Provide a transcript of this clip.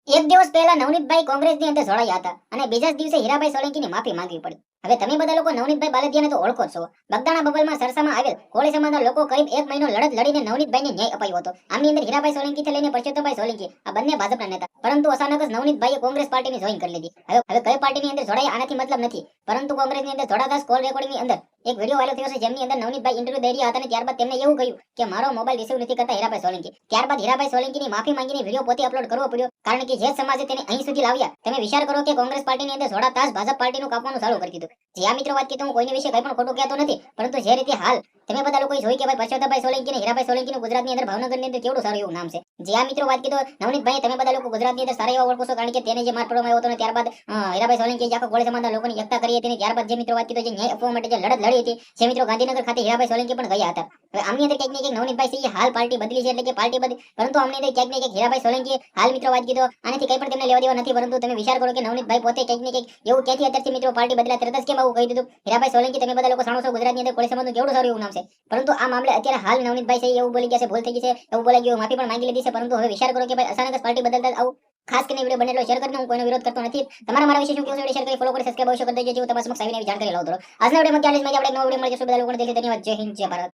એક દિવસ પહેલા નવનીતભાઈ કોંગ્રેસની અંદર જોડાયા હતા અને બીજા જ દિવસે હીરાભાઈ સોલંકીની માફી માંગવી પડી. હવે તમે બધા લોકો નવનીતભાઈ બાલદિયાને તો ઓળખો જ છો. બગદાણા બબલમાં સરસામાં આવેલ કોળી સમાજના લોકો કરીબ 1 મહિનો લડત લડીને નવનીતભાઈને ન્યાય અપાયો હતો. આમની અંદર હીરાભાઈ સોલંકીથી લઈને પરસોત્તમભાઈ સોલંકી આ બંને ભાજપના નેતા, પરંતુ અચાનક જ નવનીતભાઈએ કોંગ્રેસ પાર્ટીની જોઈન કરી લીધી. હવે કઈ પાર્ટીની અંદર જોડાયા આનાથી મતલબ નથી, પરંતુ કોંગ્રેસની અંદર જોડાતા કોલ રેકોર્ડિંગની અંદર એક વિડિયો વાયરલ થયો છે, જેમની અંદર નવનીતભાઈ ઇન્ટરવ્યુ દઈ રહ્યા હતા અને ત્યારબાદ તેમને એવું કહ્યું કે મારો મોબાઈલ રિસીવ નથી કરતા હીરાભાઈ સોલંકી. ત્યારબાદ હીરાભાઈ સોલંકીની માફી માંગીને વિડિયો પોતે અપલોડ કરવો પડ્યો, કારણ કે જે સમાજે તેને અહીં સુધી લાવ્યા. તમે વિચાર કરો કે કોંગ્રેસ પાર્ટીની અંદર જોડાતા જ ભાજપ પાર્ટીનું કાપવાનું ચાલુ કરી દીધું. જે આ મિત્રો વાત કીધું, હું કોઈની વિશે કંઈ પણ ખોટું કહેતો નથી, પરંતુ જે રીતે હાલ તમે બધા લોકોએ જોઈ કે ભાઈ પરસોત્તમભાઈ સોલંકી અને હીરાભાઈ સોલંકીનું ગુજરાતની અંદર ભાવનગરની અંદર કેવડું સારું એવું નામ છે. જે આ મિત્રો વાત કીધો નવનીતભાઈ, તમે બધા લોકો ગુજરાતની અંદર સારા એવા ઓળખો છો, કારણ કે તેને જે માર પાડવામાં આવ્યો હતો અને ત્યારબાદ હીરાભાઈ સોલંકી આખા કોળી સમાજના લોકોની એકતા કરી હતી. ત્યારબાદ જે મિત્રો વાત કીધો જે ન્યાય આપવા માટે જે લડત લડી હતી, જે મિત્રો ગાંધીનગર ખાતે હીરાભાઈ સોલંકી પણ ગયા હતા. હવે આમની અંદર ક્યાંક ને ક્યાંક નવનીતભાઈ છે હાલ પાર્ટી બદલી છે, એટલે કે પાર્ટી બદલી, પરંતુ આમની અંદર ક્યાંક ને ક્યાંક હીરાભાઈ સોલંકી હાલ મિત્રો વાત કીધો આનાથી કંઈ પણ તેમને લેવા દેવા નથી. પરંતુ તમે વિચાર કરો કે નવનીતભાઈ પોતે ક્યાંક ને ક્યાંક એવું ક્યાંથી અત્યારથી મિત્રો પાર્ટી બદલા તરત જ કેમ આવું કહી દીધું. હીરાભાઈ સોલંકી તમે બધા લોકો જાણો છો ગુજરાતની અંદર કોળી સમાજનું કેવડું સારું એવું નામ છે, પરંતુ આ મામલે અત્યારે હાલ નવનીતભાઈ છે એવું બોલી ગયા છે, ભૂલ થઈ ગઈ છે એવું બોલાઈ ગયું, માફી પણ માંગી લીધી છે. પરંતુ હવે વિચાર કરો કે ભાઈ અચાનક જ પાર્ટી બદલતા આવું ખાસ કરીને વિડિયો બનેલો શેર કરીને હું કોઈનો વિરોધ કરતો નથી. તમારા મારા વિશે શું કહેવું છે શેર કરી, ફોલો કરી, સબસ્ક્રાઇબ અવશ્ય કરી દેજો, જેવું તમારા સમક્ષ આવીને જાણકારી લાવો. આજના વિડિયોમાં ક્યાં આપણે નવો વિડિયો મળી જશે. બધા લોકોને દિલથી ધન્યવાદ. જય હિન્દ, જય ભારત.